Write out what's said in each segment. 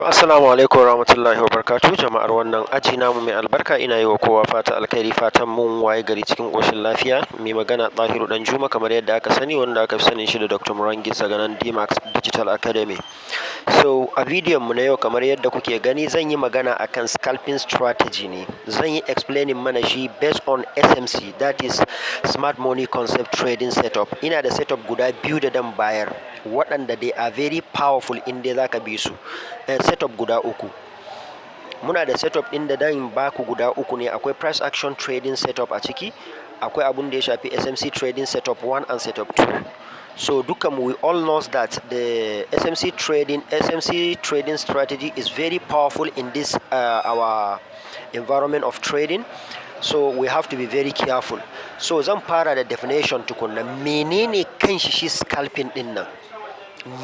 Assalamu alaikum warahmatullahi wabarakatuh jama'ar wannan aji namu mai albarka, ina yi wa kowa fata alkhairi, fatan mun waye gari cikin ƙoshin lafiya. Mai magana Tahiru Danjuma, kamar yadda aka sani, wanda aka fi sanin shi da Dr. Murangis daga nan DMAX Digital Academy. So a bidiyon mu na yau, kamar yadda kuke gani, zan yi magana akan scalping strategy ne. Zan yi explaining mana shi based on SMC, that is Smart Money Concept Trading Setup. Ina da setup guda biyu da dan bayar, waɗanda they are very powerful in dai zaka bi su. Setup guda uku. Muna da setup ɗin da dan baku guda uku ne. Akwai price action trading setup a ciki, akwai abun da ya shafi SMC trading setup 1 and setup 2. So dukanmu we all knows that the SMC trading strategy is very powerful in this our environment of trading. So we have to be very careful. So zan fara da definition tukunna. Menene kanshi shi scalping din nan?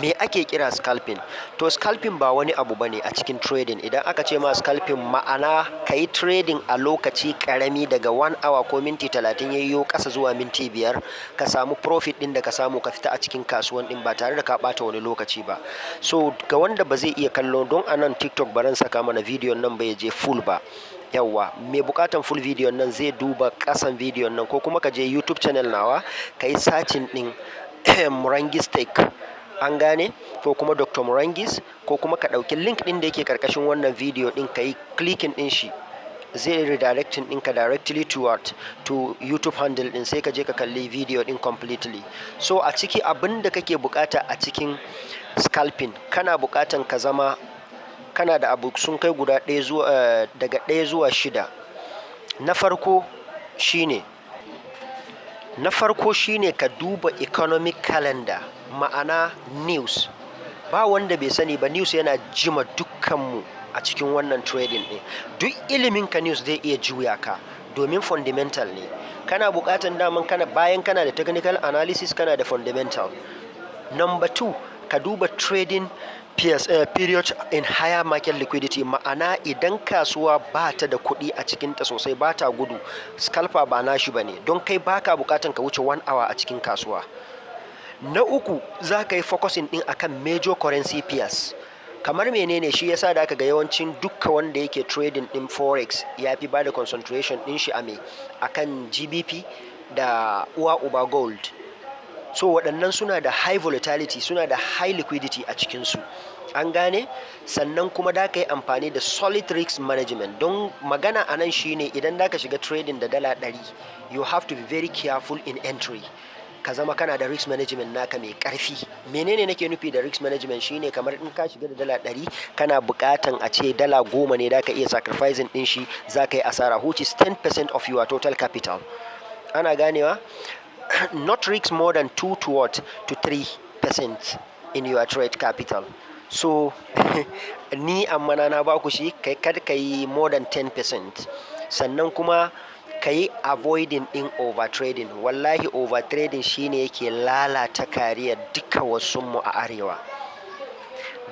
Me ake kira scalping? To scalping ba wani abu bane a cikin trading. Idan aka ce ma scalping, ma'ana kai trading a lokaci karami daga 1 hour ko minti 30 yayyo kasa zuwa minti 5, ka samu profit din da ka samu ka fita a cikin kasuwan din ba tare da ka bata wani lokaci ba. So ga wanda ba zai iya kallo, don anan TikTok baran saka mana video nan bai je full ba. Yawwa, mai bukatan full video nan zai duba kasan video nan, ko kuma ka je YouTube channel nawa kai searching din Murangis Tech, an gane, ko kuma Dr. Murangis, ko kuma ka ɗauki link ɗin da yake karkashin wannan video ɗin, ka yi clicking ɗin shi, zai redirecting ɗinka directly to YouTube handle ɗin, sai ka je ka kalli video ɗin completely. So a ciki abin da kake bukata a cikin scalping, kana bukatan ka zama kana da abu sun kai guda daga 1 zuwa 6. Na farko shine ka duba economic calendar, ma'ana news. Ba wanda bai sani ba, news yana jima dukkanmu a cikin wannan trading ɗin. Duk ilimin ka news zai iya juya ka, domin fundamental ne. Kana buƙatan daman bayan kana da technical analysis, kana da fundamental. Number 2, ka duba trading period in higher market liquidity, ma'ana idan kasuwa ba ta da kuɗi a cikinta sosai, ba ta gudu, scalper ba nashi ba ne, don kai baka buƙatan ka wuce 1 hour a cikin kasuwa. Na uku, za ka yi focusing ɗin akan major currency pairs. Kamar menene? Shi yasa da aka ga yawancin dukka wanda yake trading ɗin forex ya fi ba da concentration ɗin shi akan GBP da uwa uba gold. So waɗannan suna da high volatility, suna da high liquidity a cikinsu, an gane. Sannan kuma da ka yi amfani da solid risk management. Don magana a nan shine, idan da ka shiga trading da dala 100, you have to be very careful in entry. Ka zama kana da risk management naka mai ƙarfi. Menene nake nufi da risk management? Shine kamar in ka shiga da dala 100, kana buƙatan a ce dala 10 ne da ka iya sacrificing ɗin shi, za ka yi asara, which is 10% of your total capital. Ana ganewa? Not risk more than 2 to 3% in your trade capital. So ni amma na ba ku shi, kada ka yi more than 10%. Sannan kuma ka yi avoiding in over trading. Wallahi over trading shine yake lalata kariyar duka wasu mu a arewa.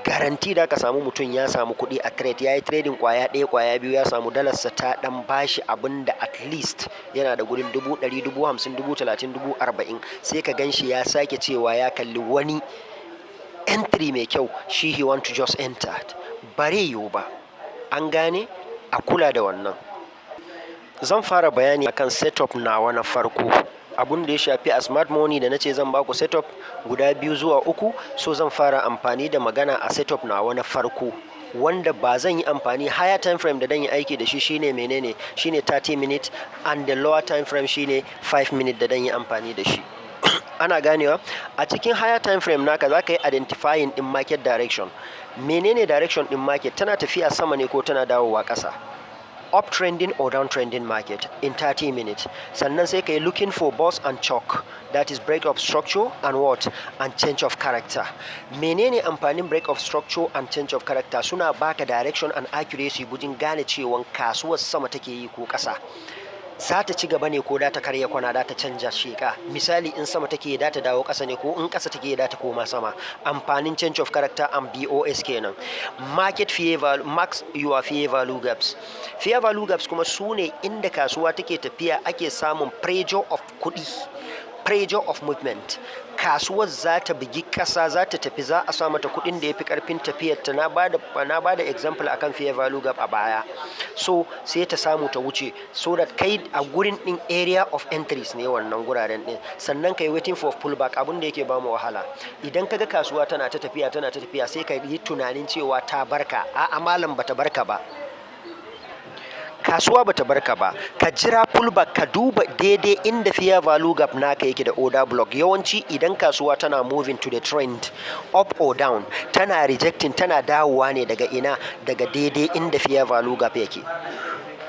Garanti da ka samu mutum ya samu kuɗi a trade, ya yi trading kwaya ɗaya kwaya biyu, ya samu dalarsa ta ɗan bashi abin da at least yana da gurin 100,000, 50,000, 30,000, 40,000, sai ka gan shi ya sake cewa ya kalli wani entry mai kyau, he want to just enter. Bare yiwu ba, an gane, a kula da wannan. Zan fara bayani akan setup nawa na farko, abun da ya shafi a smart money da nace zan baku setup guda 2 zuwa 3. So zan fara amfani da magana a setup nawa na farko, wanda ba zan yi amfani higher time frame da dan yi aiki da shi, shine menene? Shine 30 minutes, and the lower time frame shine 5 minutes da dan yi amfani da shi. Ana ganewa? A cikin higher time frame naka za ka yi identifying din market direction. Menene direction din market? Tana tafiya sama ne ko tana dawowa ƙasa? Uptrending or downtrending market in 30 minutes. Sannan sai ka yi looking for boss and choke, that is break of structure and what? And change of character. Menene amfanin break of structure and change of character? Suna baka direction and accuracy gujin gane cewa kasuwar sama take yi ko ƙasa. Za ta ci gaba ne ko da ta karya kwana, da ta canja sheka. Misali, in sama take da ta dawo ƙasa ne, ko in ƙasa take da ta koma sama. Amfanin change of character and BOS kenan. Market fair value, max your fair value gaps. Fair value gaps kuma su ne inda kasuwa take tafiya ake samun pressure of kuɗi. pressure of movement, kasuwar za ta bugi ƙasa, za ta tafi, za a sa mata kuɗin da ya fi ƙarfin tafiyar ta. Na bada example akan fair value gap a baya, so sai ta samu ta wuce, so that kai a gurin ɗin area of entries ne wannan guraren ɗin, sannan kai waiting for pullback. Abin da yake ba mu wahala idan kaga kasuwa tana ta tafiya sai ka yi tunanin cewa ta barka. A'a malam, bata barka ba, kasuwa bata barka ba. Ka jira pullback, ka duba daidai inda fair value gap naka yake da order block. Yawanci idan kasuwa tana moving to the trend up or down, tana rejecting, tana dawowa ne daga ina, daga daidai inda fair value gap yake.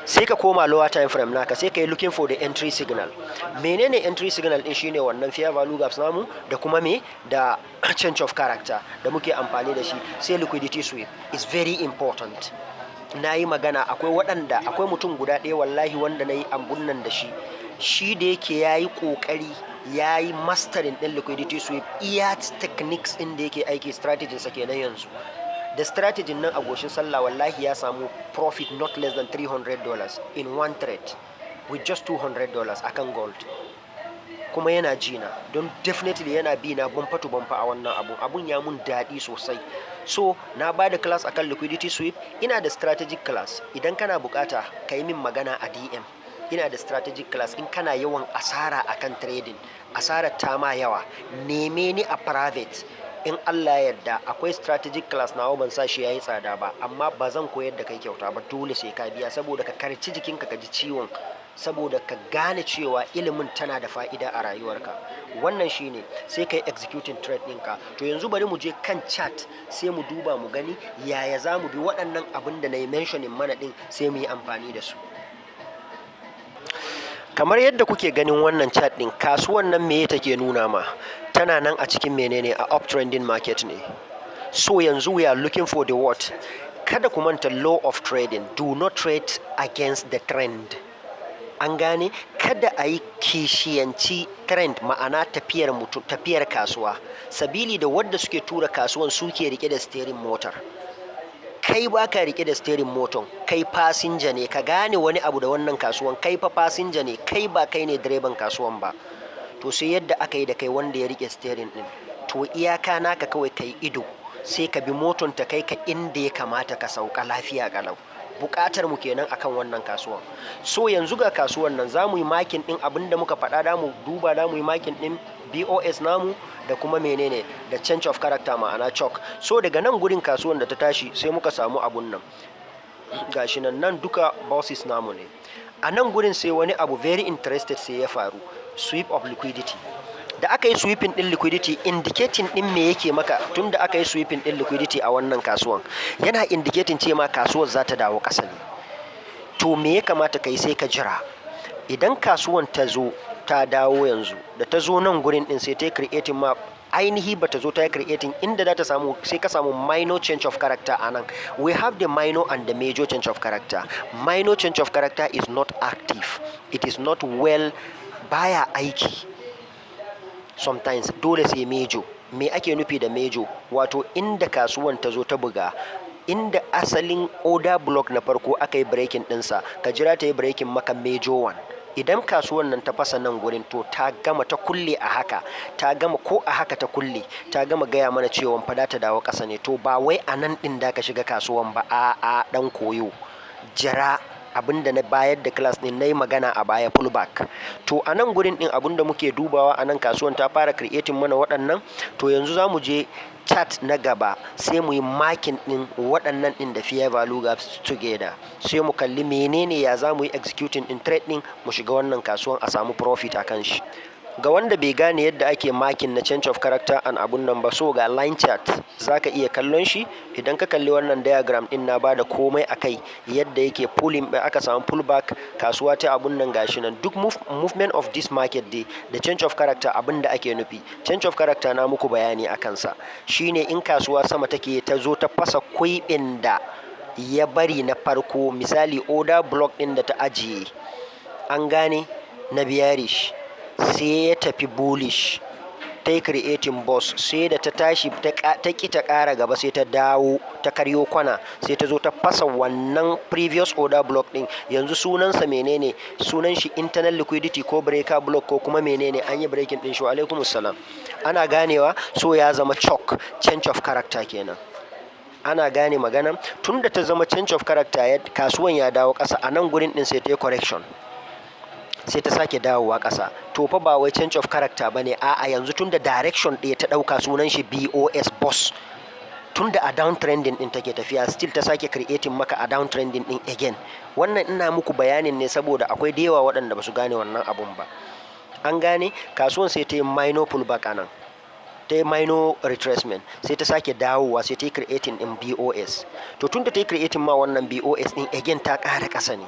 Sai ka koma lower time frame naka, sai ka yi looking for the entry signal. Menene entry signal din? Shine wannan fair value gaps namu da kuma da change of character da muke amfani da shi. Sai liquidity sweep is very important. Na yi magana, akwai mutum guda ɗaya wallahi wanda na yi ambun nan da shi da yake ya yi ƙoƙari, ya yi mastering ɗin liquidity sweep, iya techniques ɗin da yake aiki, strategy sa kenan yanzu. Da strategy nan a goshin sallah wallahi ya samu profit not less than $300 in one trade with just $200 akan gold. Kuma yana jina, don definitely yana bi na bumper to bumper a wannan abun ya mun daɗi sosai. So na ba da class akan liquidity sweep, ina da strategic class. Idan kana bukata ka yi min magana a DM, ina da strategic class. In kana yawan asara akan trading, asarar ta ma yawa, neme ni a private. In Allah yadda akwai strategic class nawa, ban sa shi yayi tsada ba, amma ba zan koyar da kai kyauta ba, dole sai ka biya, saboda ka karci jikinka ka ji ciwon, saboda ka gane cewa ilimin tana da fa'ida a rayuwarka. Wannan shine sai kai executing trade ɗinka. To yanzu bari mu je kan chart, sai mu duba mu gani yaya za mu bi waɗannan abin da na yi mentioning mana ɗin, sai mu yi amfani da su. Kamar yadda kuke ganin wannan chart ɗin, kasuwan nan me take nuna ma? Tana nan a cikin menene, a uptrending market ne. So yanzu we are looking for the what? Kada ku manta law of trading, do not trade against the trend. An gane, kada a yi kishiyanci trend, ma'ana tafiyar kasuwa, sabili da wadda suke tura kasuwan suke rike da steering motor. Kai ba ka rike da steering motor, kai fasinja ne. Ka gane wani abu da wannan kasuwan, kai fa fasinja ne, kai ba kai ne direban kasuwan ba. To sai yadda aka yi da kai wanda ya rike steering din, to iyaka naka kawai kai ido, sai ka bi moton ta kai ka inda ya kamata ka sauka lafiya kalau. Bukatar mu kenan akan wannan kasuwan. So yanzu ga kasuwan nan za mu yi makin din abinda muka faɗa, da mu duba, da mu yi makin din BOS namu da kuma menene da change of character, ma'ana chalk. So daga nan gurin kasuwan da ta tashi sai muka samu abun nan, gashi nan duka bosses namu ne. A nan gurin sai wani abu very interested sai ya faru, sweep of liquidity. Da aka yi sweeping din liquidity, indicating din me yake maka? Tun da aka yi sweeping din liquidity a wannan kasuwan, yana indicating ce ma kasuwar za ta dawo ƙasa ne. To me ya kamata kai? Sai ka jira. Idan kasuwan ta zo ta dawo yanzu, da ta zo nan gurin din sai ta creating ma, ainihi ba ta zo ta yi creating inda za ta samu, sai ka samu minor change of character a nan. We have the minor and the major change of character. Minor change of character is not active, it is not well, baya aiki. Sometimes dole sai major. Me ake nufi da major? Wato inda kasuwan ta zo ta buga, inda asalin order block na farko aka yi breaking ɗinsa, ka jira ta yi breaking maka major one. Idan kasuwan nan ta fasa nan gurin, to ta gama, ta kulle a haka, ta gama, ko a haka ta kulle, ta gama gaya mana cewa fa ta dawo ƙasa ne. To ba wai a nan ɗin da ka shiga kasuwan ba, a ɗan koyo, jira. Abinda na bayar da class din na yi magana a baya, pullback. To a nan gurin din abinda muke dubawa, a nan kasuwan ta fara creating mana waɗannan. To yanzu za mu je chart na gaba, sai mu yi marking din waɗannan din da fair value gaps together, sai mu kalli menene ya za mu yi executing in trade din, mu shiga wannan kasuwan a samu profit akan shi. Ga wanda bai gane yadda ake makin na change of character and abun nan ba, so ga line chart zaka iya kallon shi. Idan ka kalli wannan diagram din, na bada komai akai, yadda yake pulling, aka samu pullback, kasuwa ta abun nan gashi nan. Duk movement of this market day da change of character, abin da ake nufi change of character na muku bayani akan sa, shine in kasuwa sama take ta zo ta fasa kuibin da ya bari na farko, misali order block din da ta ajiye, an gane, na bearish, sai ya tafi bullish, ta yi creating boss, sai da ta tashi ta ki ta ƙara gaba sai ta dawo ta karyo kwana, sai ta zo ta fasa wannan previous order block din. Yanzu sunansa menene? Sunan shi internal liquidity ko breaker block ko kuma menene? An yi breaking din shi. Wa alaikumus salam. Ana ganewa? So ya zama chalk, change of character kenan. Ana gane magana? Tunda ta zama change of character, kasuwan ya dawo ƙasa, a nan gurin din sai ta yi correction, sai ta sake dawowa ƙasa. To fa ba wai change of character bane, a'a yanzu tunda direction ɗaya ta ɗauka, sunan shi BOS boss. Tunda a downtrending din take tafiya, still ta sake creating maka a downtrending din again. Wannan ina muku bayanin ne saboda akwai da yawa waɗanda ba su gane wannan abun ba. An gane? Kasuwan sai ta yi minor pullback anan, ta yi minor retracement, sai ta sake dawowa, sai ta yi creating din BOS. To tunda ta yi creating ma wannan BOS din again, ta ƙara ƙasa ne.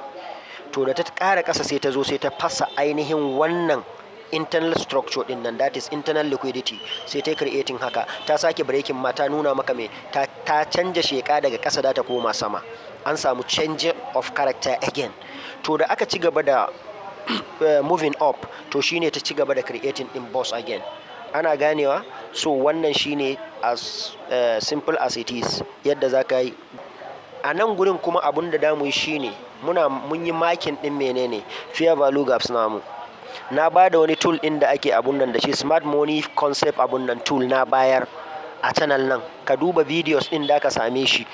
To da ta ƙara ƙasa sai ta zo sai ta fasa ainihin wannan internal structure din nan, that is internal liquidity, sai ta creating haka, ta sake breaking ma, ta nuna maka me, ta canja sheka daga ƙasa da ta koma sama. An samu change of character again. To da aka ci gaba da moving up, to shine ta ci gaba da creating din boss again. Ana ganewa? So wannan shine as simple as it is yadda za ka yi. A nan gurin kuma abun da damu yi shine mun yi makin din menene fair value gaps namu. Na ba da wani tool din da ake abun nan da shi, smart money concept abun nan tool na bayar a channel nan. Ka duba videos din da ka same shi,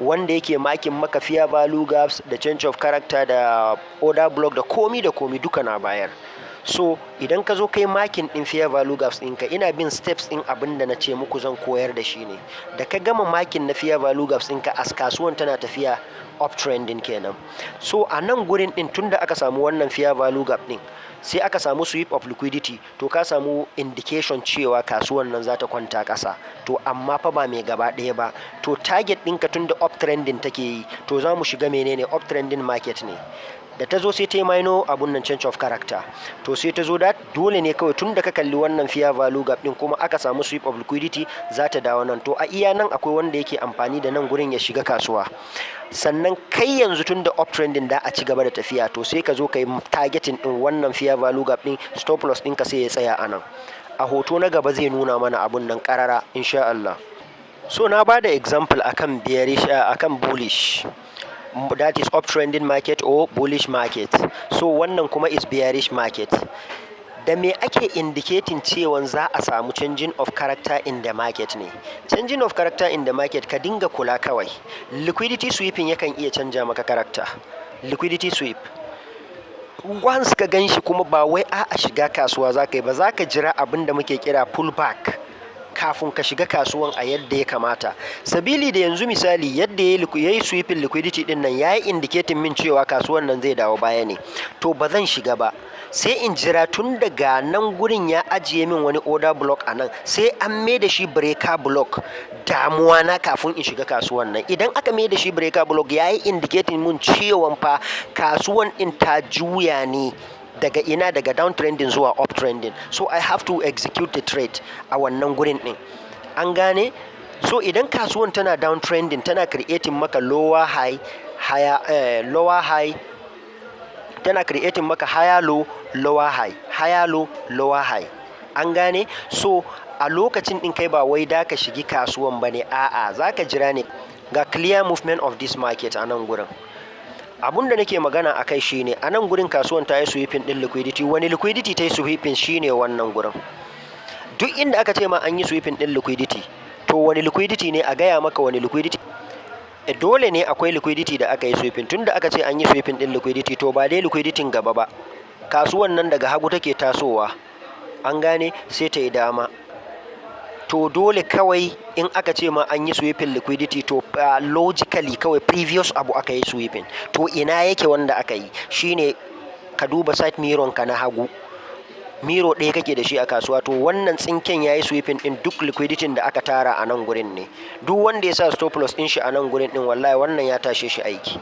wanda yake makin maka fair value gaps da change of character da order block da komi duka na bayar. So idan ka zo kai makin din fair value gaps ɗinka, ina bin steps din abin da na ce muku zan koyar da shi ne. Da ka gama makin na fair value gaps ɗinka, as kasuwan tana tafiya uptrending kenan. So a nan gurin din tunda aka samu wannan fair value gap din, sai aka samu sweep of liquidity, to ka samu indication cewa kasuwan nan za ta kwanta ƙasa. To amma fa ba mai gaba ɗaya ba. To target ɗinka tunda uptrending take yi, to za mu shiga menene uptrending market ne. Da ta zo sai ta yi minor abun nan change of character, to sai ta zo da dole ne kawai tun da ka kalli wannan fair value gap din kuma aka samu sweep of liquidity, za ta dawo nan. To a iya nan akwai wanda yake amfani da nan gurin ya shiga kasuwa. Sannan kai yanzu tun da uptrending da a ci gaba da tafiya, to sai ka zo ka yi targeting din wannan fair value gap din, stop loss ɗinka sai ya tsaya a nan. A hoto na gaba zai nuna mana abun nan karara insha Allah. So na ba da example akan bearish akan bullish, that is uptrending market or bullish market. So wannan kuma is bearish market. Da me ake indicating cewa za a samu changing of character in the market ne? Changing of character in the market, ka dinga kula kawai. Liquidity sweeping yakan iya canja maka character. Liquidity sweep, once ka gan shi kuma ba wai a shiga kasuwa za ka yi ba, za ka jira abin da muke kira pullback kafin ka shiga kasuwan a yadda ya kamata. Sabili da yanzu misali yadda ya yi sweeping liquidity din nan, ya yi indicating min cewa kasuwan nan zai dawo baya ne, to ba zan shiga ba, sai in jira tun daga nan gurin ya ajiye min wani order block a nan, sai an mai da shi breaker block, damuwa na kafin in shiga kasuwan nan. Idan aka mai da shi breaker block, ya yi indicating min cewa fa kasuwan din ta juya ne daga ina, daga downtrending zuwa uptrending. So I have to execute the trade a wannan gurin din. An gane? So idan kasuwan tana downtrending, tana creating maka lower high, lower high, tana creating maka higher low, lower high, higher low, lower high. An gane? So a lokacin din kai ba wai da ka shigi kasuwan bane, a'a zaka jira ne ga clear movement of this market a nan gurin. Abun da nake magana a kai shine a nan gurin kasuwan ta yi sweeping din liquidity. Wani liquidity ta yi sweeping shine wannan gurin. Duk inda aka ce ma an yi sweeping din liquidity, to wani liquidity ne? A gaya maka wani liquidity. Dole ne akwai liquidity da aka yi sweeping. Tunda aka ce an yi sweeping din liquidity, to ba dai liquidity gaba ba. Kasuwan nan daga hagu take tasowa, an gane, sai ta yi dama. To dole kawai in aka ce ma an yi sweeping liquidity, to logically kawai previous abu aka yi sweeping. To ina yake wanda aka yi? Shine ka duba side mirror ka na hagu, miro ɗaya kake da shi a kasuwa. To wannan tsinken ya yi sweeping din duk liquidity da aka tara a nan gurin ne. Duk wanda ya sa stop loss din shi a nan gurin din, wallahi wannan ya tashe shi aiki.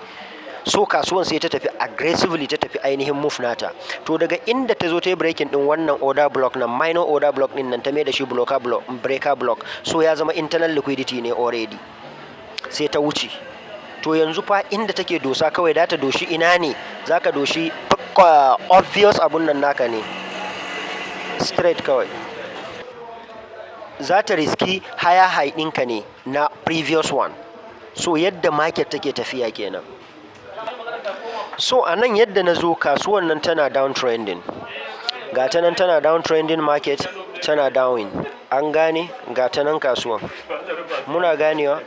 So kasuwan sai ta tafi aggressively, ta tafi ainihin move nata. To daga inda ta zo ta yi breaking din wannan order block nan, minor order block din nan, ta mai da shi breaker block. So ya zama internal liquidity ne already, sai ta wuce. To yanzu fa inda take dosa kawai da ta doshi ina ne? Za ka doshi obvious abun nan naka ne, straight kawai. za ta riski higher high ɗinka ne na previous one. So yadda market take tafiya kenan. So a nan yadda na zo kasuwan nan tana downtrending, ga ta nan tana downtrending market tana downing, an gane ga ta nan kasuwan muna ganewa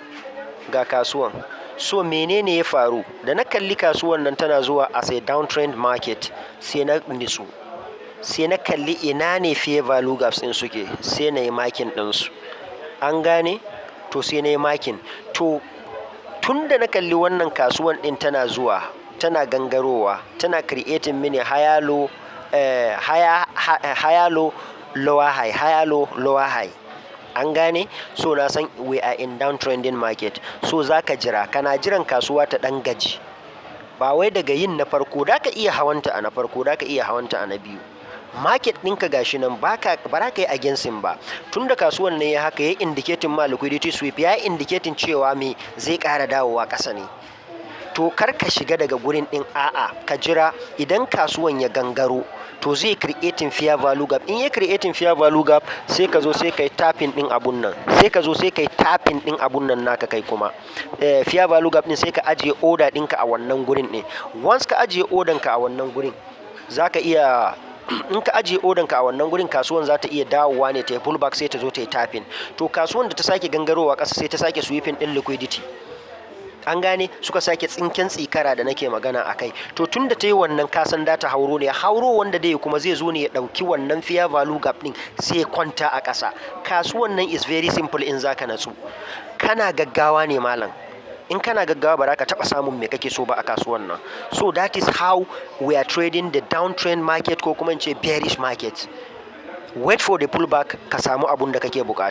ga kasuwan. So menene ya faru da na kalli kasuwan nan tana zuwa as a downtrend market, sai na nitsu, sai na kalli ina ne fair value gaps ɗin suke, sai na yi makin ɗinsu, an gane. To sai na yi makin. To tun da na kalli wannan kasuwan ɗin tana zuwa tana gangarowa tana creating mini higher low, higher low lower high, higher low lower high, an gane. So na san we are in downtrending market. So zaka jira, kana jiran kasuwa ta ɗan gaji, ba wai daga yin na farko da ka iya hawanta a na farko, da ka iya hawanta a na biyu. Market ɗinka gashi nan ba za ka yi against ba. Tun da kasuwan ne ya haka ya indicating ma liquidity sweep, ya indicating cewa me zai ƙara dawowa ƙasa ne. To kar ka shiga daga gurin ɗin, a'a ka jira, idan kasuwan ya gangaro to zai creating fair value gap. In ya creating fair value gap sai ka zo sai kai tapping ɗin abun nan, sai ka zo sai kai tapping ɗin abun nan naka kai kuma fair value gap ɗin sai ka ajiye order ɗinka a wannan gurin ɗin. Once ka ajiye order ka a wannan gurin, za ka iya in ka ajiye order ka a wannan gurin, kasuwan za ta iya dawowa ne ta yi pullback sai ta zo ta yi tapping. To kasuwan da ta sake gangarowa ƙasa sai ta sake sweeping ɗin liquidity, an gane, suka sake tsinken tsikara da nake magana a kai. To tun da ta yi wannan kasan da ta hauro ne, hauro wanda dai kuma zai zo ne ya ɗauki wannan fair value gap ɗin sai ya kwanta a ƙasa. Kasuwan nan is very simple in zaka natsu. Kana gaggawa ne malam, in kana gaggawa ba za ka taɓa samun me kake so ba a kasuwan nan. So that is how we are trading the downtrend market, ko kuma in ce bearish market. Wait for the pullback ka samu abun da kake bukata.